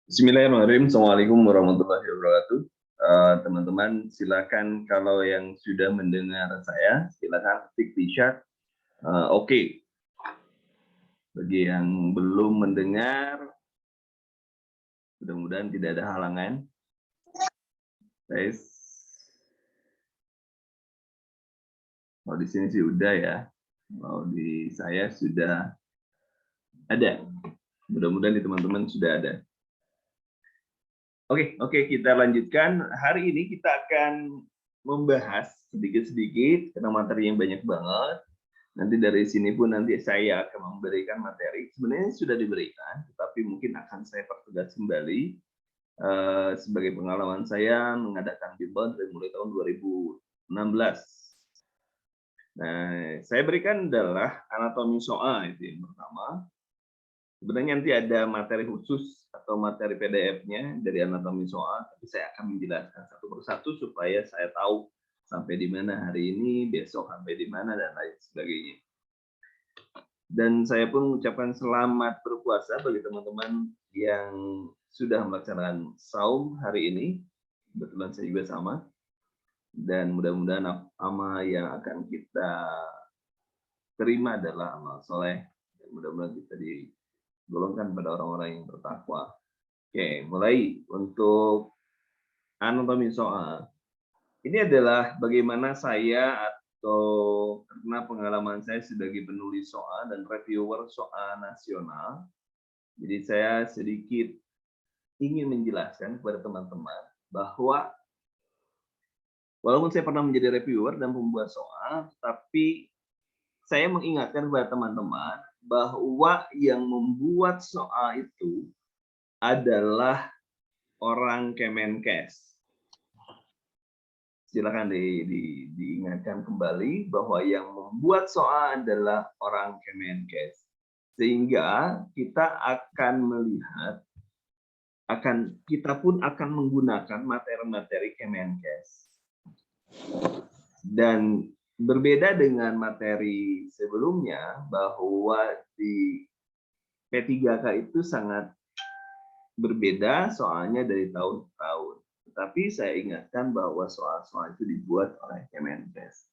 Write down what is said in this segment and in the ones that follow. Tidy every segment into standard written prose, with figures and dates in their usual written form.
Bismillahirrahmanirrahim. Assalamualaikum warahmatullahi wabarakatuh. Teman-teman, silakan kalau yang sudah mendengar saya, silakan ketik di chat. Oke. Bagi yang belum mendengar, mudah-mudahan tidak ada halangan. Guys, kalau di sini sih udah ya. Kalau di saya sudah ada. Mudah-mudahan di teman-teman sudah ada. Oke, kita lanjutkan. Hari ini kita akan membahas sedikit-sedikit karena materi yang banyak banget. Nanti dari sini pun nanti saya akan memberikan materi. Sebenarnya sudah diberikan, tetapi mungkin akan saya pertegas kembali sebagai pengalaman saya mengadakan bimbel dari mulai tahun 2016. Nah, saya berikan adalah anatomi soal itu yang pertama. Sebenarnya nanti ada materi khusus atau materi PDF-nya dari anatomi soal, tapi saya akan menjelaskan satu persatu supaya saya tahu sampai di mana hari ini, besok sampai di mana, dan lain sebagainya. Dan saya pun mengucapkan selamat berpuasa bagi teman-teman yang sudah melaksanakan saum hari ini. Kebetulan saya juga sama. Dan mudah-mudahan amal yang akan kita terima adalah amal soleh. Dan mudah-mudahan kita digolongkan pada orang-orang yang bertakwa. Oke, mulai untuk anatomi soal. Ini adalah bagaimana saya atau karena pengalaman saya sebagai penulis soal dan reviewer soal nasional, jadi saya sedikit ingin menjelaskan kepada teman-teman bahwa walaupun saya pernah menjadi reviewer dan pembuat soal, tapi saya mengingatkan kepada teman-teman bahwa yang membuat soal itu adalah orang Kemenkes. Silakan diingatkan kembali bahwa yang membuat soal adalah orang Kemenkes. Sehingga kita akan melihat, kita pun akan menggunakan materi-materi Kemenkes. Dan berbeda dengan materi sebelumnya, bahwa di P3K itu sangat berbeda soalnya dari tahun ke tahun. Tapi saya ingatkan bahwa soal-soal itu dibuat oleh Kemenkes.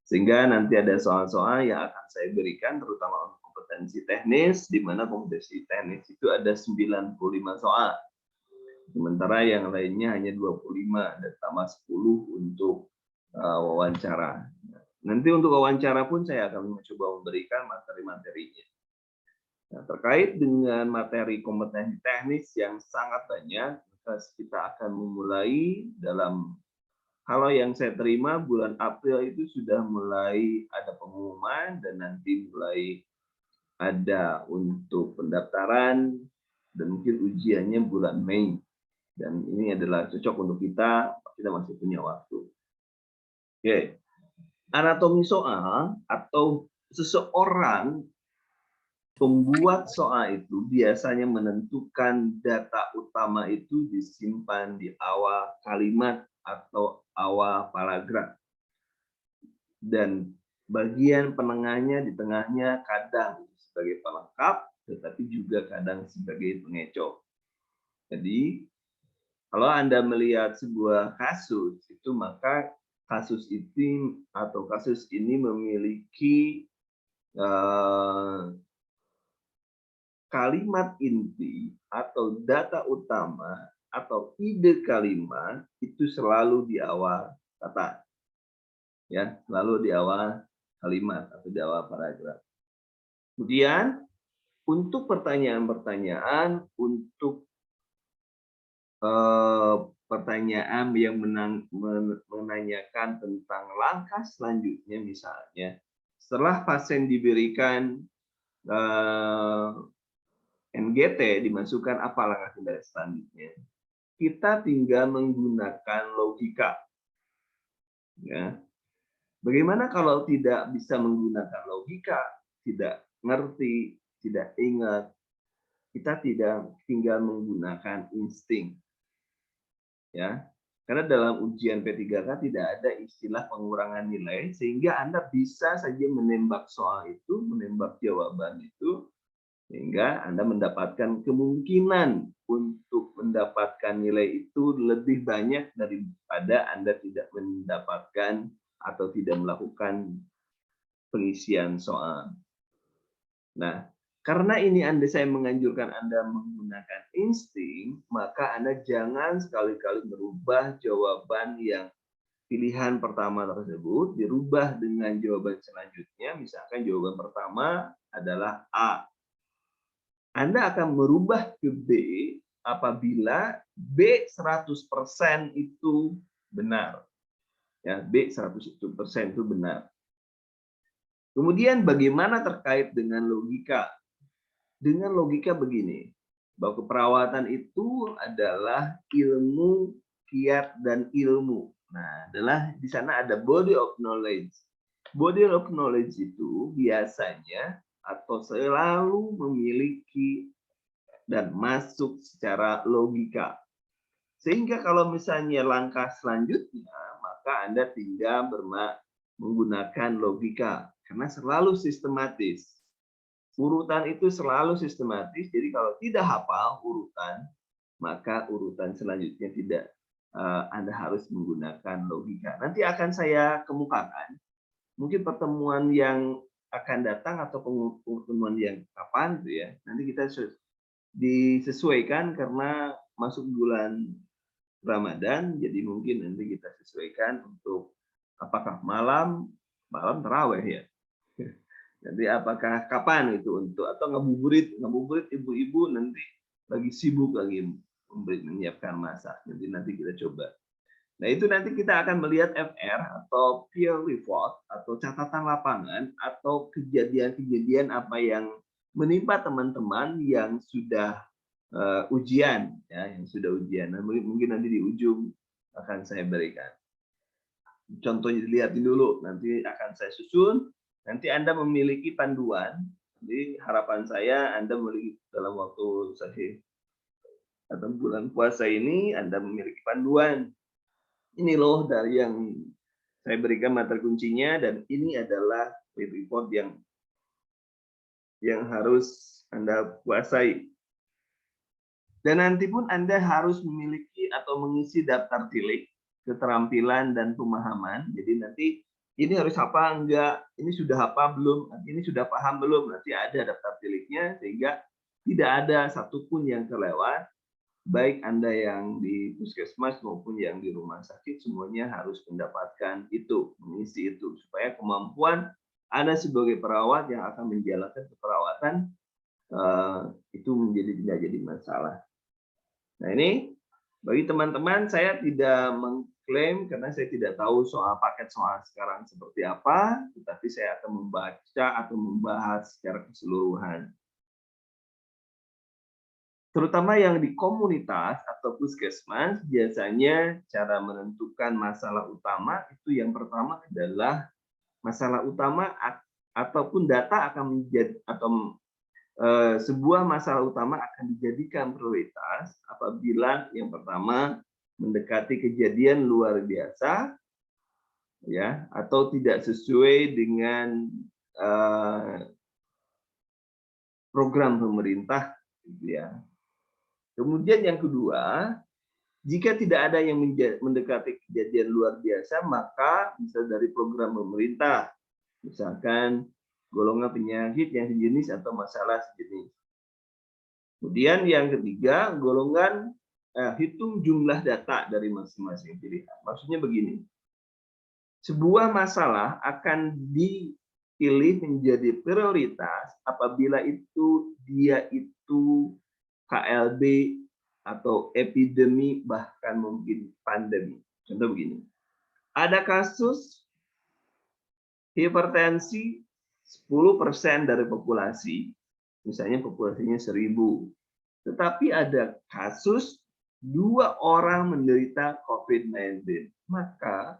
Sehingga nanti ada soal-soal yang akan saya berikan, terutama untuk kompetensi teknis, di mana kompetensi teknis itu ada 95 soal. Sementara yang lainnya hanya 25, dan tambah 10 untuk wawancara. Nanti untuk wawancara pun saya akan mencoba memberikan materi-materinya. Nah, terkait dengan materi kompetensi teknis yang sangat banyak, kita akan memulai dalam, kalau yang saya terima bulan April itu sudah mulai ada pengumuman, dan nanti mulai ada untuk pendaftaran, dan mungkin ujiannya bulan Mei. Dan ini adalah cocok untuk kita masih punya waktu. Oke. Anatomi soal atau seseorang pembuat soal itu biasanya menentukan data utama itu disimpan di awal kalimat atau awal paragraf. Dan bagian penengahnya di tengahnya kadang sebagai pelengkap, tetapi juga kadang sebagai pengecoh. Jadi, kalau Anda melihat sebuah kasus, itu maka kasus ini memiliki kalimat inti atau data utama atau ide kalimat itu selalu di awal kata, ya, selalu di awal kalimat atau di awal paragraf. Kemudian untuk pertanyaan-pertanyaan, untuk pertanyaan yang menanyakan tentang langkah selanjutnya, misalnya setelah pasien diberikan NGT, dimasukkan apa langkah tindakan selanjutnya, kita tinggal menggunakan logika. Ya. Bagaimana kalau tidak bisa menggunakan logika, tidak ngerti, tidak ingat, kita tinggal menggunakan insting. Ya. Karena dalam ujian P3K tidak ada istilah pengurangan nilai, sehingga Anda bisa saja menembak soal itu, menembak jawaban itu, Sehingga Anda mendapatkan kemungkinan untuk mendapatkan nilai itu lebih banyak daripada Anda tidak mendapatkan atau tidak melakukan pengisian soal. Nah, karena ini saya menganjurkan Anda menggunakan insting, maka Anda jangan sekali-kali merubah jawaban yang pilihan pertama tersebut, dirubah dengan jawaban selanjutnya. Misalkan jawaban pertama adalah A. Anda akan merubah ke B apabila B 100% itu benar. Ya, B 100% itu benar. Kemudian bagaimana terkait dengan logika? Dengan logika begini, bahwa keperawatan itu adalah ilmu, kiat, dan ilmu. Nah, di sana ada body of knowledge. Body of knowledge itu biasanya atau selalu memiliki dan masuk secara logika. Sehingga kalau misalnya langkah selanjutnya, maka Anda tinggal menggunakan logika. Karena selalu sistematis. Urutan itu selalu sistematis, jadi kalau tidak hafal urutan, maka urutan selanjutnya tidak. Anda harus menggunakan logika. Nanti akan saya kemukakan, mungkin pertemuan yang akan datang atau pertemuan yang kapan, gitu ya. Nanti kita disesuaikan karena masuk bulan Ramadan, jadi mungkin nanti kita sesuaikan untuk apakah malam tarawih ya. Nanti apakah kapan itu untuk atau ngabuburit ibu-ibu nanti lagi sibuk lagi menyiapkan masak. Nanti kita coba. Nah, itu nanti kita akan melihat FR atau peer report atau catatan lapangan atau kejadian-kejadian apa yang menimpa teman-teman yang sudah ujian ya, yang sudah ujian. Nah, mungkin nanti di ujung akan saya berikan. Contohnya dilihatin dulu, nanti akan saya susun. Nanti Anda memiliki panduan. Jadi harapan saya Anda memiliki dalam waktu atau bulan puasa ini Anda memiliki panduan. Ini loh dari yang saya berikan materi kuncinya, dan ini adalah report yang harus Anda kuasai. Dan nanti pun Anda harus memiliki atau mengisi daftar tilik keterampilan dan pemahaman. Jadi nanti ini harus apa enggak, ini sudah apa belum, ini sudah paham belum, nanti ada daftar tiliknya sehingga tidak ada satupun yang terlewat, baik Anda yang di puskesmas maupun yang di rumah sakit, semuanya harus mendapatkan itu, mengisi itu, supaya kemampuan Anda sebagai perawat yang akan menjalankan keperawatan itu tidak jadi masalah. Nah, ini bagi teman-teman, saya tidak mengklaim karena saya tidak tahu soal paket soal sekarang seperti apa, tetapi saya akan membaca atau membahas secara keseluruhan. Terutama yang di komunitas atau puskesmas, biasanya cara menentukan masalah utama itu yang pertama adalah masalah utama ataupun data akan menjadi atau sebuah masalah utama akan dijadikan prioritas apabila yang pertama mendekati kejadian luar biasa, ya, atau tidak sesuai dengan program pemerintah, gitu ya. Kemudian yang kedua, jika tidak ada yang mendekati kejadian luar biasa, maka bisa dari program pemerintah, misalkan golongan penyakit yang sejenis atau masalah sejenis. Kemudian yang ketiga, golongan hitung jumlah data dari masing-masing pilihan. Maksudnya begini, sebuah masalah akan dipilih menjadi prioritas apabila dia itu KLB atau epidemi, bahkan mungkin pandemi. Contoh begini, ada kasus hipertensi 10% dari populasi, misalnya populasinya 1000, tetapi ada kasus 2 orang menderita COVID-19, maka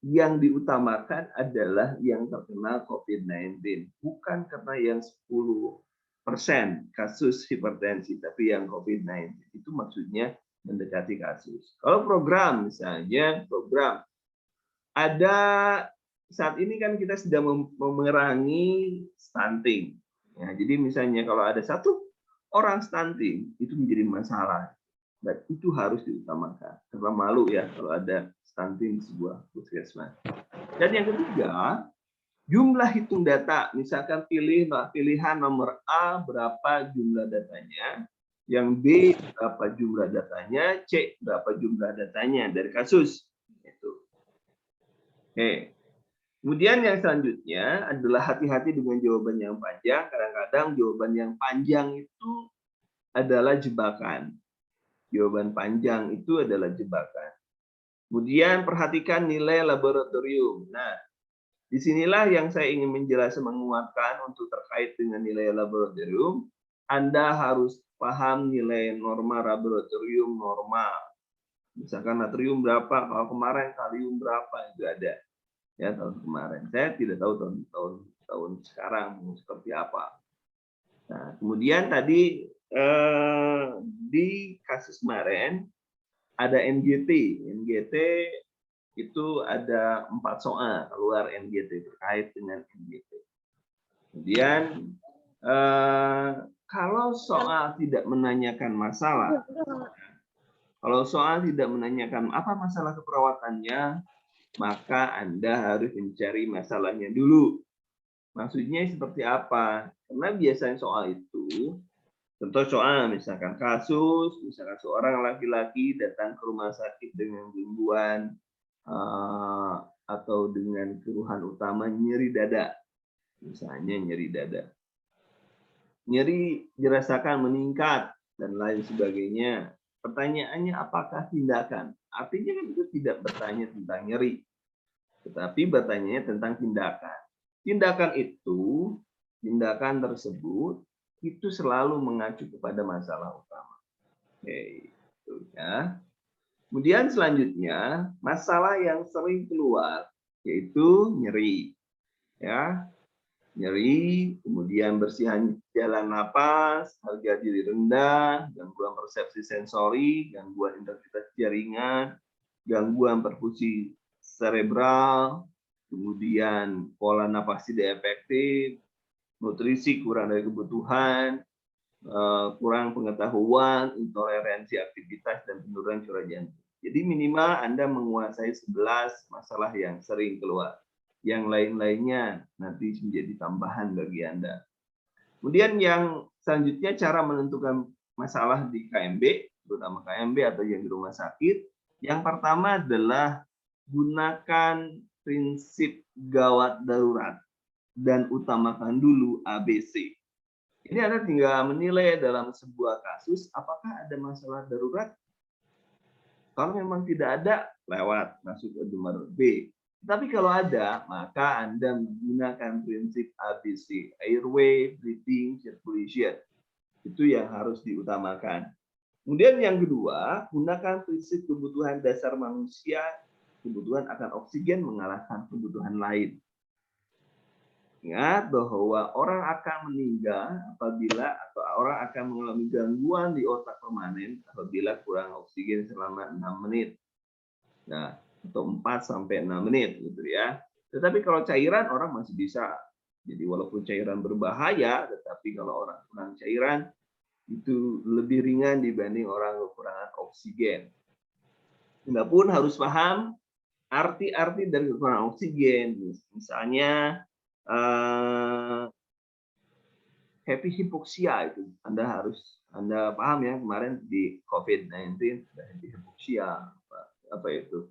yang diutamakan adalah yang terkena COVID-19, bukan karena yang 10% kasus hipertensi, tapi yang COVID-19. Itu maksudnya mendekati kasus. Kalau program, misalnya program, ada saat ini kan kita sedang memerangi stunting. Ya, jadi misalnya kalau ada satu orang stunting itu menjadi masalah dan itu harus diutamakan. Karena malu ya kalau ada stunting di sebuah puskesmas. Dan yang ketiga, jumlah hitung data. Misalkan pilihan nomor A berapa jumlah datanya, yang B berapa jumlah datanya, C berapa jumlah datanya dari kasus. Itu. Oke. Kemudian yang selanjutnya adalah hati-hati dengan jawaban yang panjang. Kadang-kadang jawaban yang panjang itu adalah jebakan. Jawaban panjang itu adalah jebakan. Kemudian perhatikan nilai laboratorium. Nah, disinilah yang saya ingin menjelaskan, menguatkan untuk terkait dengan nilai laboratorium. Anda harus paham nilai norma laboratorium normal. Misalkan natrium berapa, kalau kemarin kalium berapa, itu ada. Ya, tahun kemarin. Saya tidak tahu tahun sekarang seperti apa. Nah, kemudian tadi di kasus kemarin ada NGT. NGT itu ada 4 soal keluar NGT terkait dengan NGT. Kemudian kalau soal tidak menanyakan masalah, kalau soal tidak menanyakan apa masalah keperawatannya, maka Anda harus mencari masalahnya dulu. Maksudnya seperti apa? Karena biasanya soal itu, contoh soal misalkan kasus, misalkan seorang laki-laki datang ke rumah sakit dengan gangguan atau dengan keluhan utama nyeri dada. Misalnya nyeri dada. Nyeri dirasakan meningkat dan lain sebagainya. Pertanyaannya apakah tindakan? Artinya kan itu tidak bertanya tentang nyeri, tetapi bertanya tentang tindakan. Tindakan tersebut itu selalu mengacu kepada masalah utama. Oke, itu ya. Kemudian selanjutnya masalah yang sering keluar yaitu nyeri, ya, nyeri, kemudian bersihan jalan napas, harga diri rendah, gangguan persepsi sensori, gangguan integritas jaringan, gangguan perfusi cerebral, kemudian pola napas tidak efektif, nutrisi kurang dari kebutuhan, kurang pengetahuan, intoleransi aktivitas, dan penurunan curah jantung. Jadi minimal Anda menguasai 11 masalah yang sering keluar. Yang lain-lainnya nanti menjadi tambahan bagi Anda. Kemudian yang selanjutnya cara menentukan masalah di KMB, terutama KMB atau yang di rumah sakit. Yang pertama adalah gunakan prinsip gawat darurat dan utamakan dulu ABC. Ini Anda tinggal menilai dalam sebuah kasus apakah ada masalah darurat. Kalau memang tidak ada, lewat masuk ke nomor B. Tapi kalau ada, maka Anda menggunakan prinsip ABC, airway, breathing, circulation. Itu yang harus diutamakan. Kemudian yang kedua, gunakan prinsip kebutuhan dasar manusia, kebutuhan akan oksigen mengalahkan kebutuhan lain. Ingat bahwa orang akan meninggal apabila atau orang akan mengalami gangguan di otak permanen apabila kurang oksigen selama 6 menit. Nah, atau 4 sampai 6 menit gitu ya. Tetapi kalau cairan orang masih bisa. Jadi walaupun cairan berbahaya, tetapi kalau orang kurang cairan itu lebih ringan dibanding orang kekurangan oksigen. Anda pun harus paham arti-arti dari kekurangan oksigen. Misalnya happy hypoxia itu Anda paham ya, kemarin di COVID-19 happy hypoxia apa itu.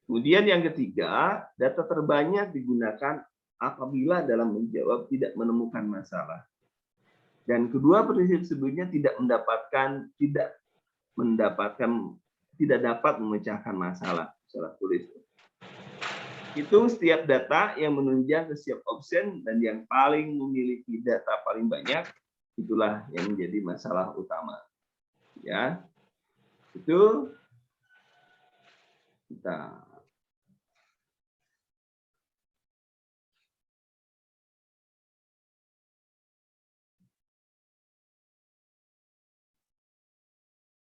Kemudian yang ketiga, data terbanyak digunakan apabila dalam menjawab tidak menemukan masalah. Dan kedua prinsip sebelumnya tidak dapat memecahkan masalah. Salah tulis. Hitung setiap data yang menunjang ke setiap option dan yang paling memiliki data paling banyak itulah yang menjadi masalah utama. Ya. Itu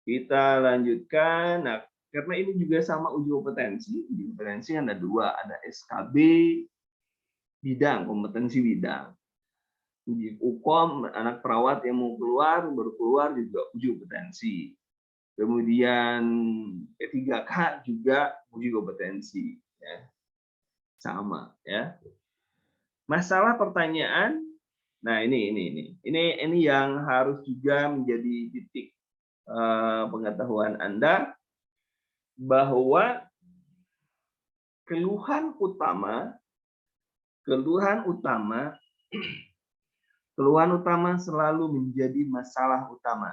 kita lanjutkan. Nah, karena ini juga sama uji kompetensi. Uji kompetensi ada 2, ada SKB bidang, kompetensi bidang. uji UKOM, anak perawat yang mau keluar, baru keluar juga uji kompetensi. Kemudian P3K juga uji kompetensi, ya. Sama, ya. Masalah pertanyaan, nah ini yang harus juga menjadi titik pengetahuan Anda, bahwa keluhan utama selalu menjadi masalah utama.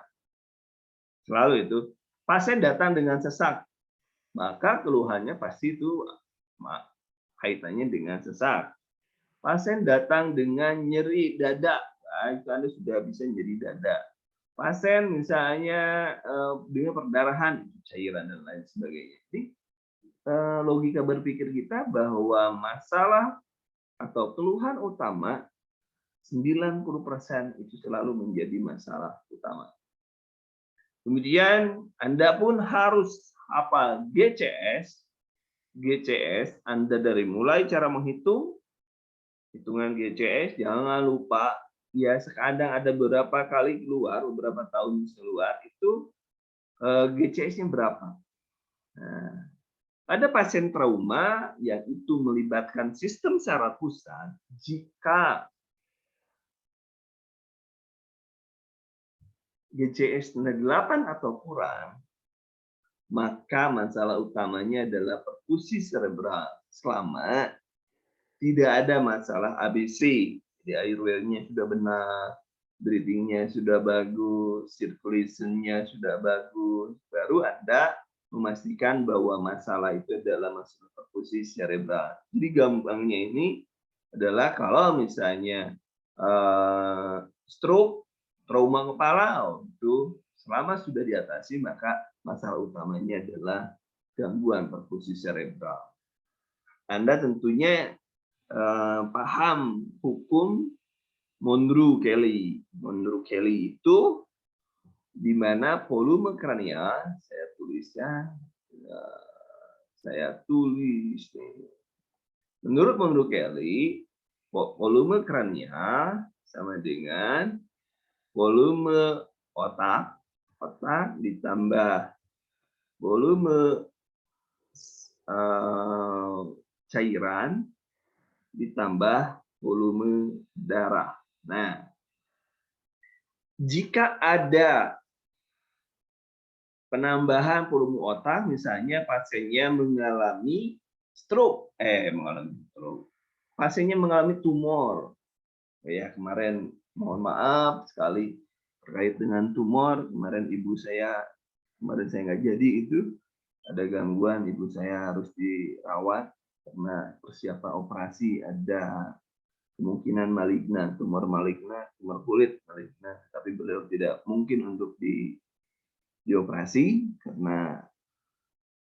Selalu itu. Pasien datang dengan sesak, maka keluhannya pasti itu kaitannya dengan sesak. Pasien datang dengan nyeri dada, nah, itu Anda sudah bisa nyeri dada. Pasien misalnya dengan perdarahan, cairan dan lain sebagainya. Jadi logika berpikir kita bahwa masalah atau keluhan utama 90% itu selalu menjadi masalah utama. Kemudian Anda pun harus hafal GCS. GCS Anda dari mulai cara menghitung, hitungan GCS, jangan lupa ya, sekadang ada beberapa kali keluar, beberapa tahun keluar itu GCS-nya berapa. Nah, ada pasien trauma yang itu melibatkan sistem saraf pusat, jika GCS 8 atau kurang, maka masalah utamanya adalah perfusi cerebral. Selama tidak ada masalah ABC, jadi airway-nya sudah benar, breathing-nya sudah bagus, circulation-nya sudah bagus, baru Anda memastikan bahwa masalah itu adalah masalah perfusi cerebral. Jadi gampangnya ini adalah kalau misalnya stroke, trauma kepala, itu selama sudah diatasi, maka masalah utamanya adalah gangguan perfusi cerebral. Anda tentunya paham hukum Monroe-Kelly. Monroe-Kelly itu di mana volume kranial, saya tulis nih. Menurut Monroe-Kelly, volume kranial sama dengan volume otak ditambah volume cairan ditambah volume darah. Nah, jika ada penambahan volume otak, misalnya pasiennya mengalami stroke, pasiennya mengalami tumor. Ya, kemarin mohon maaf sekali terkait dengan tumor, kemarin saya nggak jadi, itu ada gangguan, ibu saya harus dirawat karena persiapan operasi, ada kemungkinan maligna, tumor kulit maligna, tapi beliau tidak mungkin untuk dioperasi karena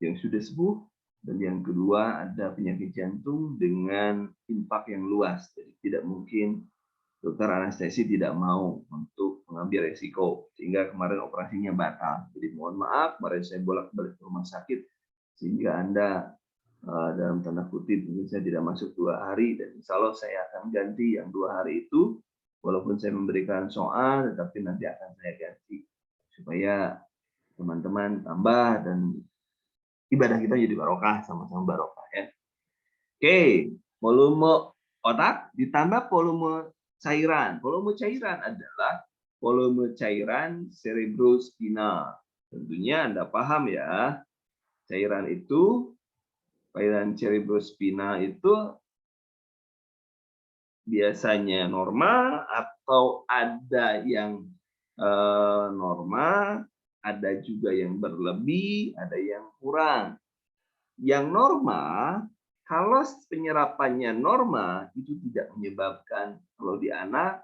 yang sudah sembuh, dan yang kedua ada penyakit jantung dengan impak yang luas, jadi tidak mungkin, dokter anestesi tidak mau untuk mengambil resiko, sehingga kemarin operasinya batal. Jadi mohon maaf, kemarin saya bolak-balik ke rumah sakit, sehingga Anda dalam tanda kutip mungkin saya tidak masuk 2 hari, dan insya Allah saya akan ganti yang 2 hari itu, walaupun saya memberikan soal, tetapi nanti akan saya ganti supaya teman-teman tambah dan ibadah kita jadi barokah, sama-sama barokah, ya. Oke, volume otak ditambah volume cairan. Volume cairan adalah volume cairan cerebrospinal. Tentunya Anda paham ya, cairan cerebrospinal itu biasanya normal atau ada yang normal, ada juga yang berlebih, ada yang kurang. Yang normal, kalau penyerapannya normal, itu tidak menyebabkan, kalau di anak,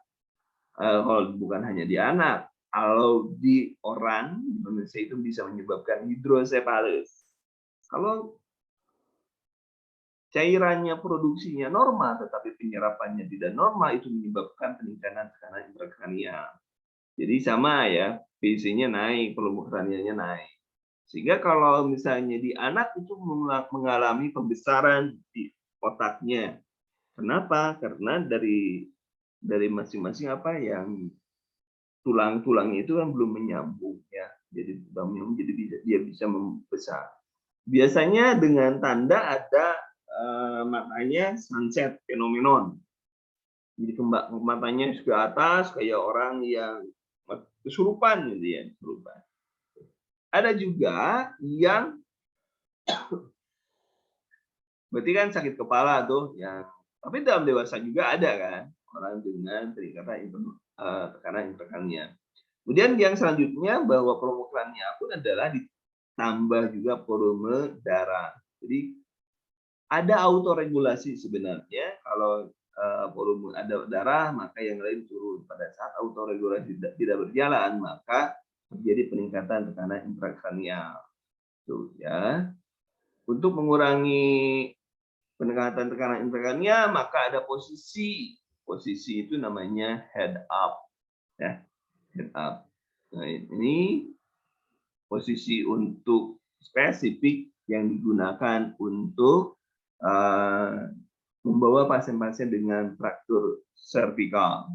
kalau bukan hanya di anak, kalau di orang, di manusia itu bisa menyebabkan hidrosefalus. Kalau cairannya produksinya normal, tetapi penyerapannya tidak normal, itu menyebabkan peningkatan tekanan intrakranial. Jadi sama ya, PIC-nya naik, volume kranialnya naik. Sehingga kalau misalnya di anak itu mengalami pembesaran di otaknya. Kenapa? Karena dari dari masing-masing apa yang tulang-tulangnya itu kan belum menyambung ya. Jadi belum menyambung, jadi dia bisa membesar. Biasanya dengan tanda ada matanya sunset phenomenon. Jadi matanya ke atas kayak orang yang kesurupan gitu ya, kesurupan. Ada juga yang berarti kan sakit kepala tuh yang tapi dalam dewasa juga ada kan orang dengan peningkatan tekanan intrakranial. Kemudian yang selanjutnya bahwa permukaannya pun adalah ditambah juga volume darah. Jadi ada autoregulasi sebenarnya kalau volume ada darah maka yang lain turun. Pada saat autoregulasi tidak berjalan maka terjadi peningkatan tekanan intrakranial. Tuh ya. Untuk mengurangi peningkatan tekanan intrakranial maka ada posisi itu namanya head up ya, head up. Nah, ini posisi untuk spesifik yang digunakan untuk membawa pasien-pasien dengan fraktur servikal.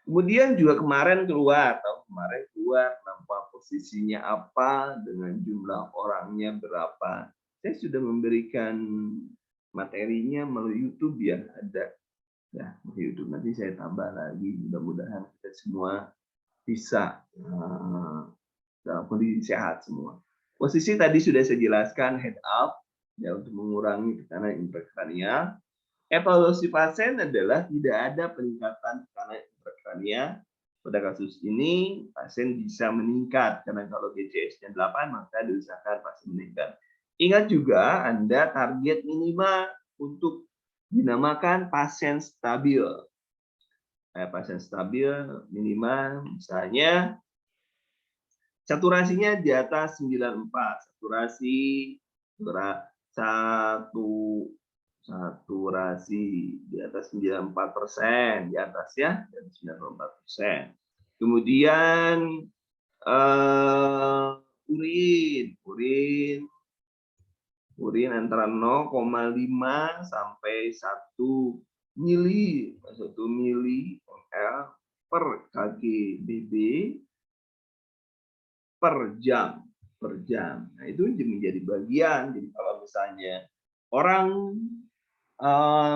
Kemudian juga kemarin keluar nampak posisinya apa dengan jumlah orangnya berapa. Saya sudah memberikan materinya melalui YouTube ya, ada ya di YouTube, nanti saya tambah lagi, mudah-mudahan kita semua bisa dalam kondisi sehat semua. Posisi tadi sudah saya jelaskan, head up ya untuk mengurangi tekanan intrakranial. Evaluasi pasien adalah tidak ada peningkatan tekanan intrakranial. Pada kasus ini pasien bisa meningkat karena kalau GCS-nya 8 maka diusahakan pasien meningkat. Ingat juga Anda target minimal untuk dinamakan pasien stabil. Pasien stabil minimal misalnya saturasinya di atas 94, saturasi di atas 94%, di atas ya, dan 94%. Kemudian urin antara 0,5 sampai 1 mili ml per kg/BB per jam. Nah, itu menjadi bagian. Jadi kalau misalnya orang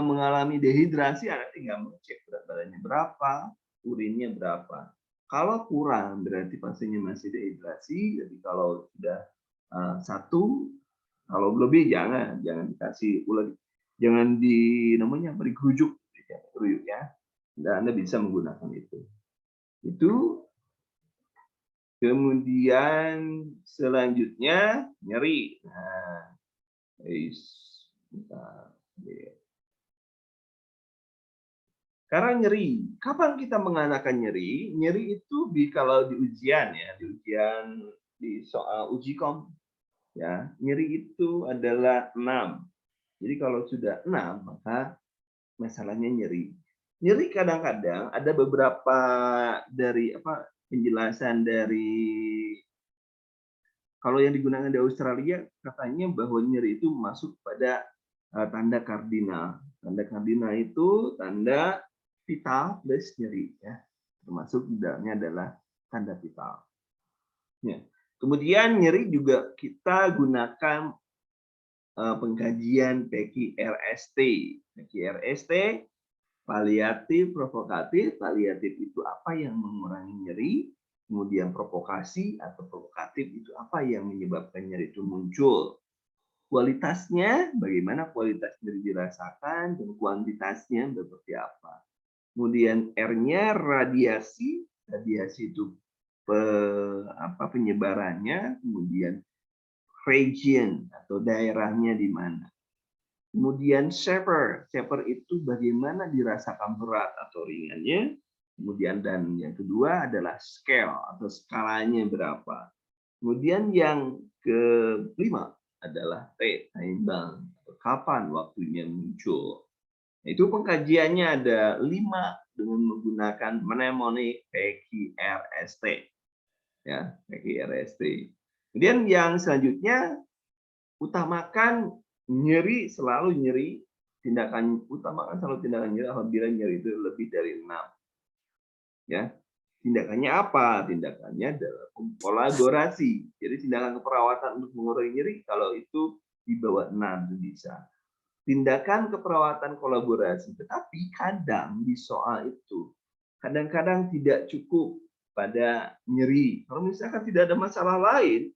mengalami dehidrasi, Anda tinggal mengecek berat badannya berapa, urinnya berapa. Kalau kurang berarti pasiennya masih dehidrasi. Jadi kalau sudah 1, kalau lebih jangan dikasih ulang, jangan namanya digerujuk ya. Dan Anda bisa menggunakan itu. Kemudian selanjutnya nyeri. Nah, sekarang nyeri. Kapan kita menggunakan nyeri? Nyeri itu kalau di ujian ya, di soal uji kom ya, nyeri itu adalah 6. Jadi kalau sudah 6 maka masalahnya nyeri. Nyeri kadang-kadang ada beberapa dari penjelasan dari kalau yang digunakan di Australia katanya bahwa nyeri itu masuk pada tanda kardinal. Tanda kardinal itu tanda vital plus nyeri ya. Termasuk di dalamnya adalah tanda vital. Ya. Kemudian nyeri juga kita gunakan pengkajian PQRST. PQRST paliatif, provokatif. Paliatif itu apa yang mengurangi nyeri, kemudian provokasi atau provokatif itu apa yang menyebabkan nyeri itu muncul. Kualitasnya, bagaimana kualitas nyeri dirasakan, dan kuantitasnya seperti apa. Kemudian R-nya radiasi itu penyebarannya, kemudian region atau daerahnya di mana. Kemudian shaper itu bagaimana dirasakan berat atau ringannya. Kemudian dan yang kedua adalah scale atau skalanya berapa. Kemudian yang kelima adalah time bound, kapan waktunya muncul. Itu pengkajiannya ada 5 dengan menggunakan mnemonic PQRST. Ya, PQRST. Kemudian yang selanjutnya utamakan nyeri, selalu nyeri tindakan utamakan selalu tindakan nyeri apabila nyeri itu lebih dari 6. Ya. Tindakannya apa? Tindakannya adalah kolaborasi. Jadi tindakan keperawatan untuk mengurangi nyeri kalau itu di bawah 6 itu bisa. Tindakan keperawatan kolaborasi, tetapi kadang di soal itu kadang-kadang tidak cukup pada nyeri. Kalau misalkan tidak ada masalah lain,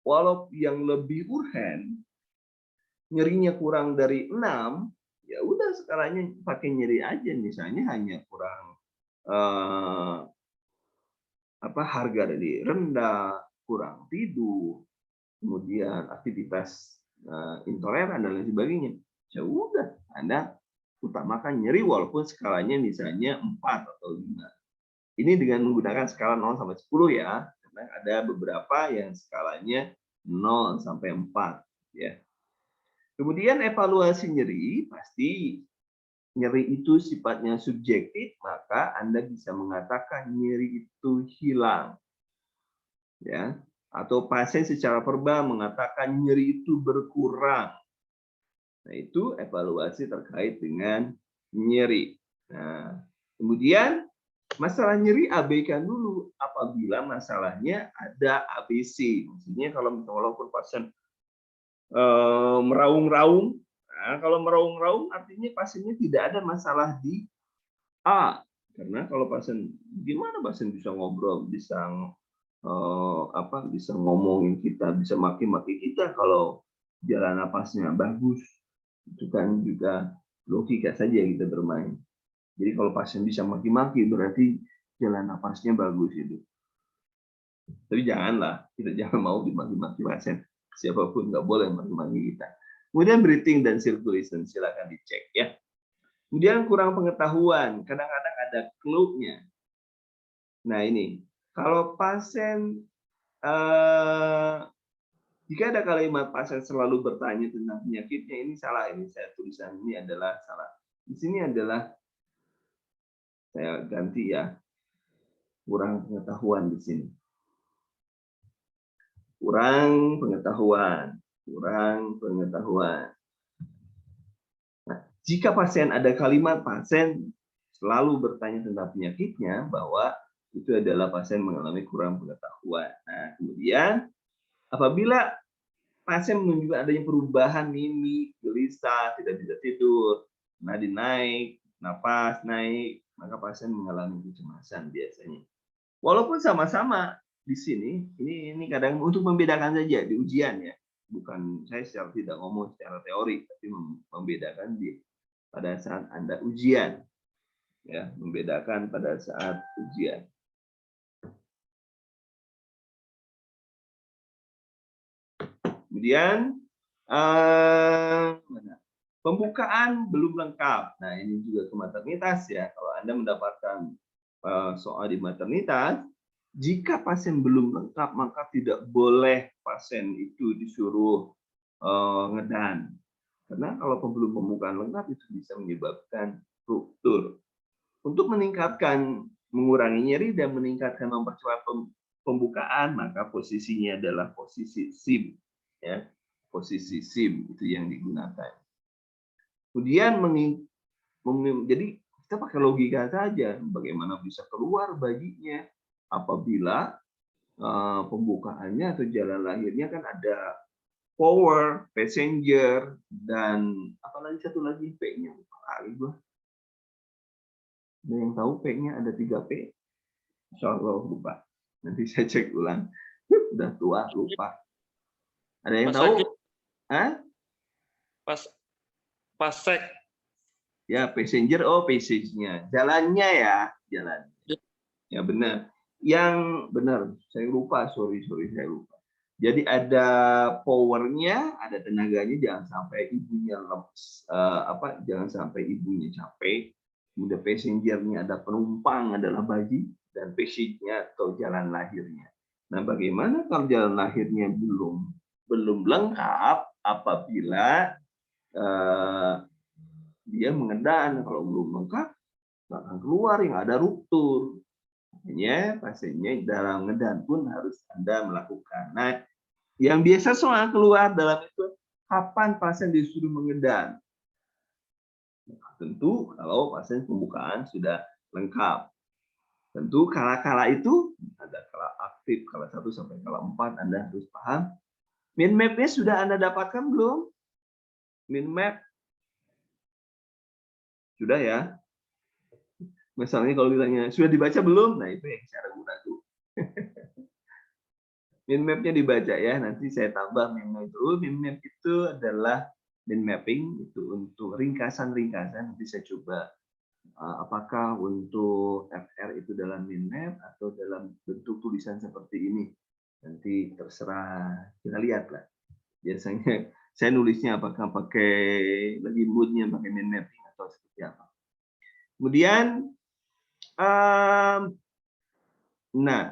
walau yang lebih urgen, nyerinya kurang dari 6, ya udah skalanya pakai nyeri aja, misalnya hanya kurang harga dari rendah, kurang tidur, kemudian aktivitas intoleran dan lain sebagainya. Ya udah, Anda utamakan nyeri walaupun skalanya misalnya 4 atau 5. Ini dengan menggunakan skala 0 sampai 10 ya, karena ada beberapa yang skalanya 0 sampai 4 ya. Kemudian evaluasi nyeri, pasti nyeri itu sifatnya subjektif, maka Anda bisa mengatakan nyeri itu hilang. Ya, atau pasien secara verbal mengatakan nyeri itu berkurang. Nah, itu evaluasi terkait dengan nyeri. Nah, kemudian masalah nyeri abaikan dulu apabila masalahnya ada ABC. Maksudnya kalau walaupun pasien meraung-raung, nah, kalau meraung-raung artinya pasiennya tidak ada masalah di A. Karena kalau pasien, gimana pasien bisa ngobrol, bisa bisa ngomongin kita, bisa maki-maki kita kalau jalan napasnya bagus. Itu kan juga logika saja kita bermain. Jadi kalau pasien bisa maki-maki berarti jalan napasnya bagus itu. Tapi janganlah, kita jangan mau dimaki-maki pasien. Siapapun nggak boleh maki-maki kita. Kemudian breathing dan circulation silakan dicek ya. Kemudian kurang pengetahuan, kadang-kadang ada clue-nya. Nah ini, kalau pasien jika ada kalimat pasien selalu bertanya tentang penyakitnya, ini salah. Ini saya tulisan ini adalah salah. Di sini adalah saya ganti ya, kurang pengetahuan di sini. Kurang pengetahuan, kurang pengetahuan. Nah, jika pasien ada kalimat pasien selalu bertanya tentang penyakitnya, bahwa itu adalah pasien mengalami kurang pengetahuan. Nah, kemudian apabila pasien menunjukkan adanya perubahan mimik, gelisah, tidak bisa tidur, nadi naik, napas naik, maka pasien mengalami kecemasan biasanya. Walaupun sama-sama di sini, ini kadang untuk membedakan saja di ujian ya. Bukan saya secara tidak ngomong secara teori, tapi membedakan pada saat Anda ujian. Ya, membedakan pada saat ujian. Kemudian pembukaan belum lengkap. Nah, ini juga ke maternitas ya. Kalau Anda mendapatkan soal di maternitas, jika pasien belum lengkap, maka tidak boleh pasien itu disuruh ngedan. Karena kalau belum pembukaan lengkap, itu bisa menyebabkan ruptur. Untuk mengurangi nyeri dan meningkatkan mempercepat pembukaan, maka posisinya adalah posisi SIM. Ya, posisi SIM itu yang digunakan. Kemudian jadi kita pakai logika saja, bagaimana bisa keluar bayinya apabila pembukaannya atau jalan lahirnya kan ada power, passenger, dan apalagi satu lagi P-nya. Ada yang tahu P-nya ada 3 P? Insya Allah lupa. Nanti saya cek ulang. Udah tua, lupa. Ada yang tahu? Hah? Pasek. Ya, passenger, passage-nya. Jalannya ya, jalan. Ya benar. Yang benar, saya lupa, sorry saya lupa. Jadi ada powernya, ada tenaganya, jangan sampai ibunya jangan sampai ibunya capek. Kemudian passengernya ada penumpang adalah bayi, dan passage-nya atau jalan lahirnya. Nah, bagaimana kalau jalan lahirnya belum lengkap apabila dia mengedan, kalau belum lengkap akan keluar yang ada ruptur. Makanya pasiennya dalam ngedan pun harus Anda melakukan. Nah, yang biasa soal keluar dalam itu kapan pasien disuruh mengedan. Tentu kalau pasien pembukaan sudah lengkap. Tentu kala-kala itu ada kala aktif, kala 1 sampai kala 4, Anda harus paham. Mind map-nya sudah Anda dapatkan belum? Mind map? Sudah ya? Misalnya kalau ditanya, sudah dibaca belum? Nah, itu yang saya ragu-ragu. Mind map-nya dibaca ya, nanti saya tambah mind map dulu. Mind map itu adalah mind mapping, itu untuk ringkasan-ringkasan. Nanti saya coba apakah untuk FR itu dalam mind map atau dalam bentuk tulisan seperti ini. Nanti terserah, kita lihat lah. Biasanya saya nulisnya apakah pakai lagi mood-nya pakai mind mapping atau seperti apa. Kemudian, nah,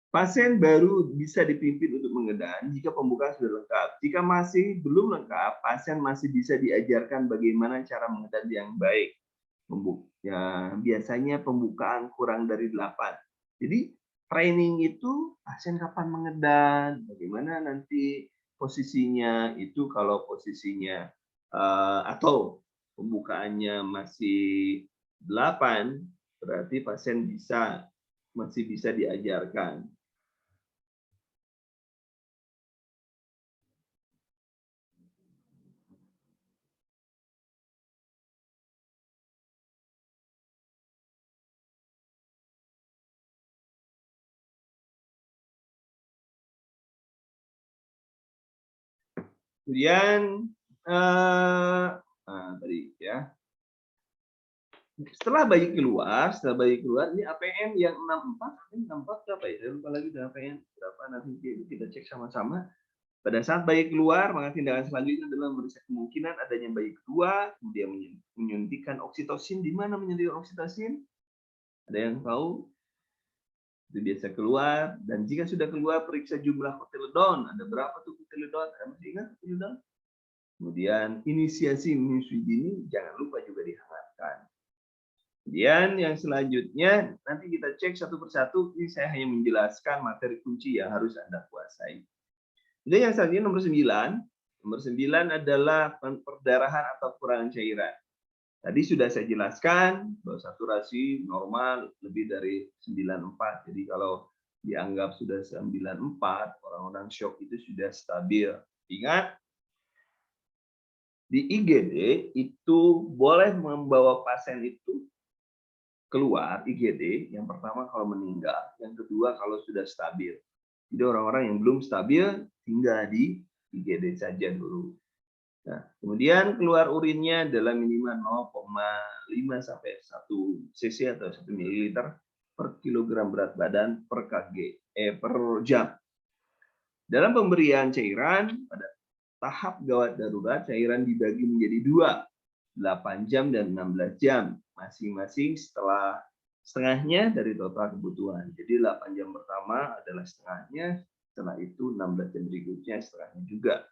pasien baru bisa dipimpin untuk mengedan jika pembukaan sudah lengkap. Jika masih belum lengkap, pasien masih bisa diajarkan bagaimana cara mengedan yang baik. Ya, biasanya pembukaan kurang dari 8. Jadi training itu pasien kapan mengedan, bagaimana nanti posisinya itu kalau posisinya atau pembukaannya masih 8, berarti pasien masih bisa diajarkan. Kemudian tadi ya. Setelah bayi keluar, ini APM yang 64, 64 berapa ya? Saya lupa lagi APM berapa, nanti kita cek sama-sama. Pada saat bayi keluar, maka tindakan selanjutnya adalah memeriksa kemungkinan adanya bayi kedua, kemudian menyuntikkan oksitosin. Di mana menyuntikkan oksitosin? Ada yang tahu? Itu biasa keluar, dan jika sudah keluar, periksa jumlah kotiledon. Ada berapa tuh kotiledon? Anda masih ingat kotiledon? Kemudian inisiasi menyusui dini, jangan lupa juga dihangatkan. Kemudian yang selanjutnya, nanti kita cek satu persatu. Ini saya hanya menjelaskan materi kunci yang harus Anda kuasai. Jadi yang selanjutnya nomor 9. Nomor 9 adalah perdarahan atau kekurangan cairan. Tadi sudah saya jelaskan bahwa saturasi normal lebih dari 94. Jadi kalau dianggap sudah 94, orang-orang shock itu sudah stabil. Ingat, di IGD itu boleh membawa pasien itu keluar IGD, yang pertama kalau meninggal, yang kedua kalau sudah stabil. Jadi orang-orang yang belum stabil tinggal di IGD saja dulu. Nah, kemudian keluar urinnya adalah minimal 0,5 sampai 1 cc atau 1 ml per kilogram berat badan per per jam. Dalam pemberian cairan pada tahap gawat darurat, cairan dibagi menjadi 2, 8 jam dan 16 jam, masing-masing setengahnya dari total kebutuhan. Jadi 8 jam pertama adalah setengahnya, setelah itu 16 jam berikutnya setengahnya juga.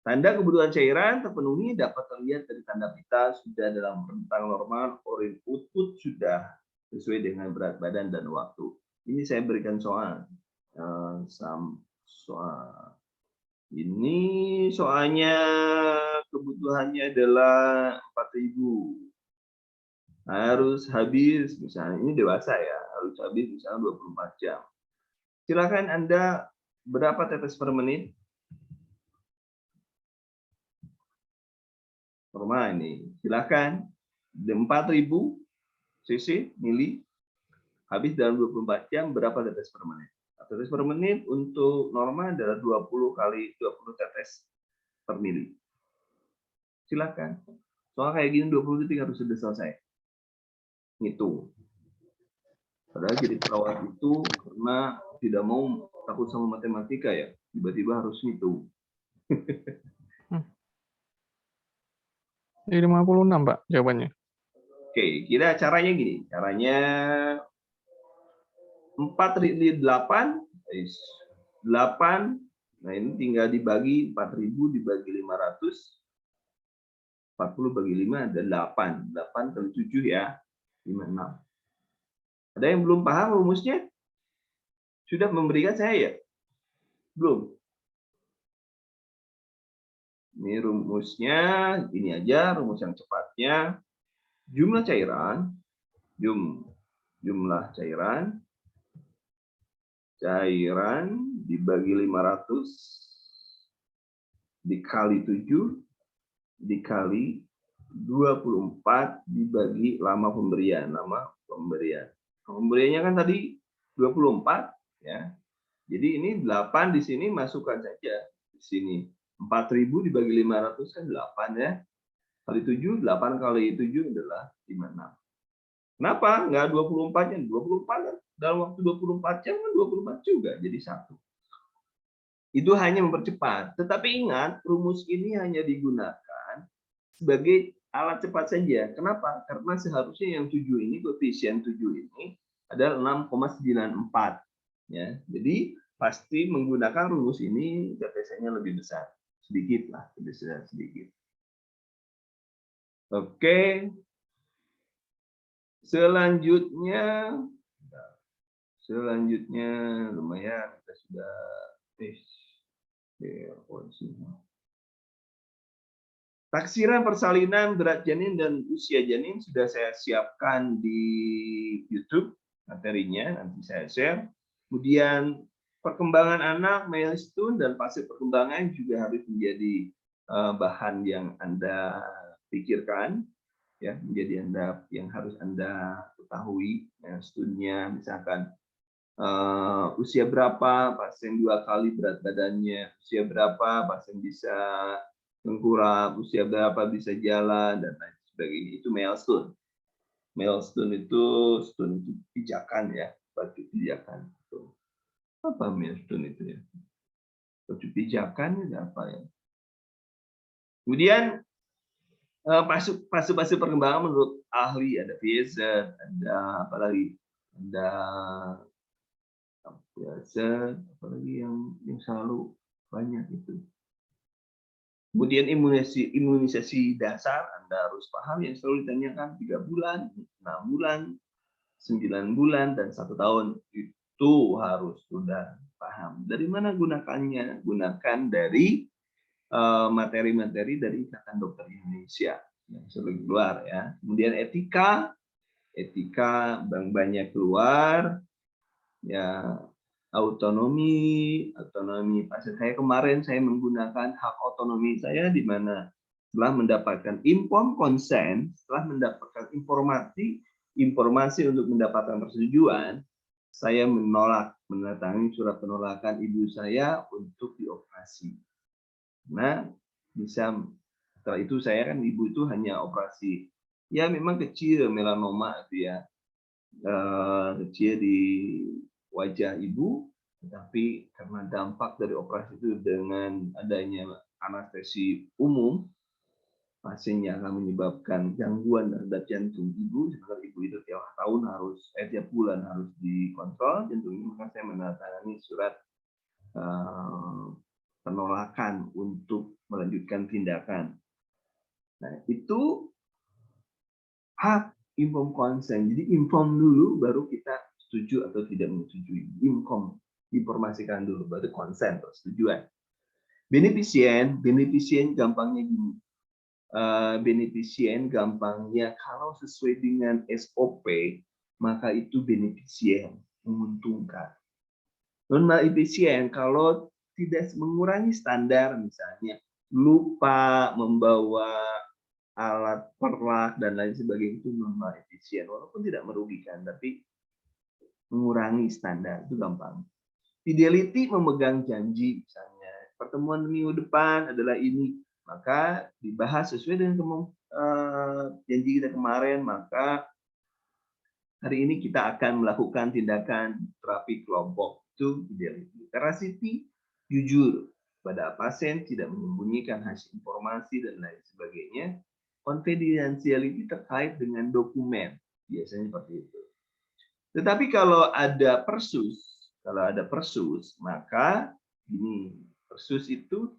Tanda kebutuhan cairan terpenuhi dapat terlihat dari tanda pita sudah dalam rentang normal, urin output sudah sesuai dengan berat badan dan waktu. Ini saya berikan soal. Ini soalnya kebutuhannya adalah 4.000. Harus habis, misalnya ini dewasa ya, harus habis misalnya 24 jam. Silakan Anda berapa tetes per menit? Normal ini. Silakan 4.000 cc mili habis dalam 24 jam berapa tetes per menit? Tetes per menit untuk normal adalah 20 kali 20 tetes per mili. Silakan. Soal kayak gini 20 detik harus sudah selesai. Ngitung. Padahal jadi perawat itu karena tidak mau takut sama matematika ya, tiba-tiba harus ngitung. Jadi 56, Pak, jawabannya. Oke, kira caranya gini. Caranya 4.8, 8, nah ini tinggal dibagi 4.000 dibagi 500, 40 bagi 5 ada 8. 8 kali 7 ya, 56. Ada yang belum paham rumusnya? Sudah memberikan saya ya? Belum? Ini rumusnya, ini aja rumus yang cepatnya. Jumlah cairan, jumlah cairan dibagi 500 dikali 7 dikali 24 dibagi lama pemberian. Pemberiannya kan tadi 24 ya. Jadi ini 8 di sini masukkan saja di sini. 4.000 dibagi 500 kan 8 ya. Kali 7, 8 kali 7 adalah 56. Kenapa nggak 24-nya? 24 kan dalam waktu 24 jam kan 24 juga jadi 1. Itu hanya mempercepat. Tetapi ingat, rumus ini hanya digunakan sebagai alat cepat saja. Kenapa? Karena seharusnya yang 7 ini, koefisien 7 ini adalah 6,94. Ya, jadi pasti menggunakan rumus ini KTC-nya lebih besar. Sedikit lah, lebih besar sedikit. Oke. Selanjutnya lumayan kita sudah taksiran persalinan berat janin dan usia janin sudah saya siapkan di YouTube materinya, nanti saya share. Kemudian perkembangan anak, milestone dan fase perkembangan juga harus menjadi bahan yang Anda pikirkan, ya, menjadi yang harus Anda ketahui. Milestone-nya misalkan usia berapa pasien 2 kali berat badannya, usia berapa pasien bisa tengkurap, usia berapa bisa jalan, dan lain sebagainya. Itu milestone. Milestone itu pijakan ya, batu pijakan. Apa milestone itu ya? Batu pijakan itu apa ya? Kemudian fase-fase perkembangan menurut ahli ada VZ, ada apa lagi? Ada biasa, apalagi yang selalu banyak itu. Kemudian imunisasi dasar, Anda harus paham yang selalu ditanyakan 3 bulan, 6 bulan, 9 bulan, dan 1 tahun. Itu harus sudah paham. Dari mana gunakannya? Gunakan dari materi-materi dari Ikatan Dokter Indonesia yang sering keluar ya. Kemudian etika banyak keluar ya. Autonomi pasien saya kemarin saya menggunakan hak otonomi saya di mana setelah mendapatkan informed consent, setelah mendapatkan informasi untuk mendapatkan persetujuan, saya menandatangani surat penolakan ibu saya untuk dioperasi. Nah, setelah itu saya kan ibu itu hanya operasi ya memang kecil melanoma itu ya, kecil di wajah ibu, tetapi karena dampak dari operasi itu dengan adanya anestesi umum, pasiennya akan menyebabkan gangguan terhadap jantung ibu. Sebenarnya ibu itu tiap bulan harus dikontrol jantungnya, maka saya menandatangani surat penolakan untuk melanjutkan tindakan. Nah, itu hak informed consent. Jadi inform dulu baru kita setuju atau tidak menyetujui. Informasikan dulu baru consent atau persetujuan. Beneficient gampangnya gini. Beneficient gampangnya kalau sesuai dengan SOP maka itu beneficient, menguntungkan. Non efisien kalau tidak mengurangi standar, misalnya lupa membawa alat perlak dan lain sebagainya, itu non efisien, walaupun tidak merugikan tapi mengurangi standar, itu gampang. Fidelity memegang janji, misalnya pertemuan minggu depan adalah ini, maka dibahas sesuai dengan janji kita kemarin, maka hari ini kita akan melakukan tindakan terapi kelompok. Itu fidelity. Veracity, jujur pada pasien, tidak menyembunyikan hasil informasi dan lain sebagainya. Confidentiality terkait dengan dokumen, biasanya seperti itu. Tetapi kalau ada persus, maka ini persus itu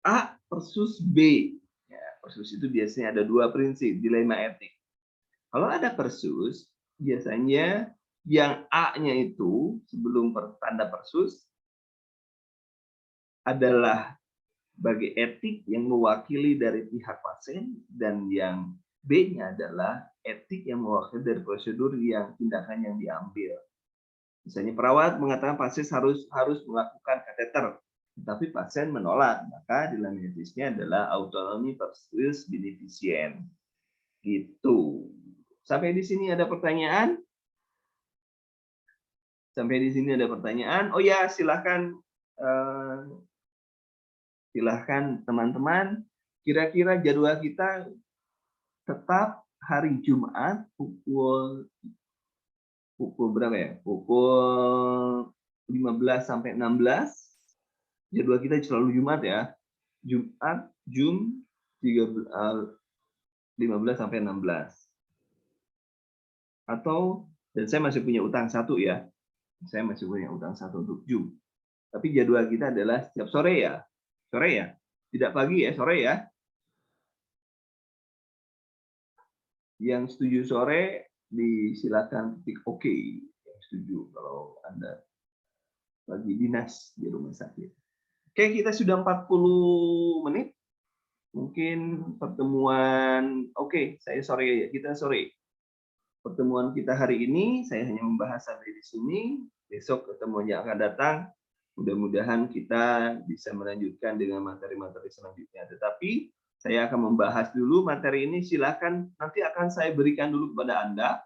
A persus B. Ya, persus itu biasanya ada 2 prinsip, dilema etik. Kalau ada persus, biasanya yang A-nya itu sebelum tanda persus adalah sebagai etik yang mewakili dari pihak pasien, dan yang B-nya adalah etik yang mewakili dari prosedur yang tindakan yang diambil. Misalnya perawat mengatakan pasien harus melakukan kateter, tetapi pasien menolak, maka di dalam etisnya adalah autonomy versus beneficient. Gitu. Sampai di sini ada pertanyaan? Sampai di sini ada pertanyaan? Oh ya, silahkan silahkan teman-teman. Kira-kira jadwal kita tetap hari Jumat pukul berapa ya? Pukul 15 sampai 16. Jadwal kita selalu Jumat ya. Jumat Jum 15 sampai 16. Atau, dan saya masih punya utang satu ya. Saya masih punya utang satu untuk Jum. Tapi jadwal kita adalah setiap sore ya. Sore ya. Tidak pagi ya, sore ya. Yang setuju sore disilakan ketik oke. Yang setuju kalau Anda lagi dinas di rumah sakit. Oke, kita sudah 40 menit. Mungkin pertemuan, oke, saya sore ya, kita sore. Pertemuan kita hari ini saya hanya membahas sampai di sini. Besok ketemuannya akan datang. Mudah-mudahan kita bisa melanjutkan dengan materi-materi selanjutnya. Tetapi saya akan membahas dulu materi ini. Silakan, nanti akan saya berikan dulu kepada Anda.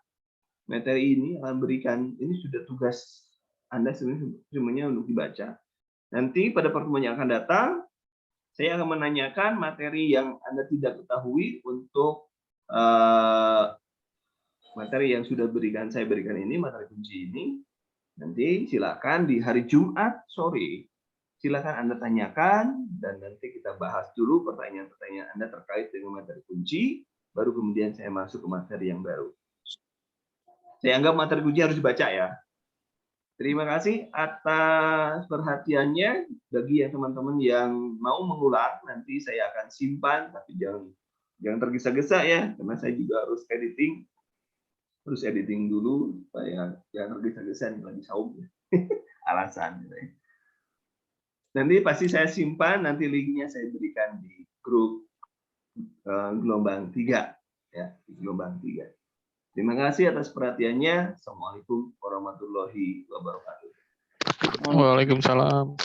Materi ini akan berikan, ini sudah tugas Anda semuanya untuk dibaca. Nanti pada pertemuan yang akan datang, saya akan menanyakan materi yang Anda tidak ketahui untuk materi yang sudah saya berikan ini, materi kunci ini. Nanti silakan di hari Jumat sore, silakan Anda tanyakan, dan nanti kita bahas dulu pertanyaan-pertanyaan Anda terkait dengan materi kunci, baru kemudian saya masuk ke materi yang baru. Saya anggap materi kunci harus dibaca ya. Terima kasih atas perhatiannya. Bagi yang teman-teman yang mau mengulang, nanti saya akan simpan, tapi jangan tergesa-gesa ya, karena saya juga harus editing. Terus editing dulu supaya jangan tergesa-gesa nih lagi saum ya. Alasan gitu ya. Nanti pasti saya simpan, nanti linknya saya berikan di grup gelombang 3 ya, di gelombang 3. Terima kasih atas perhatiannya. Assalamualaikum warahmatullahi wabarakatuh. Waalaikumsalam.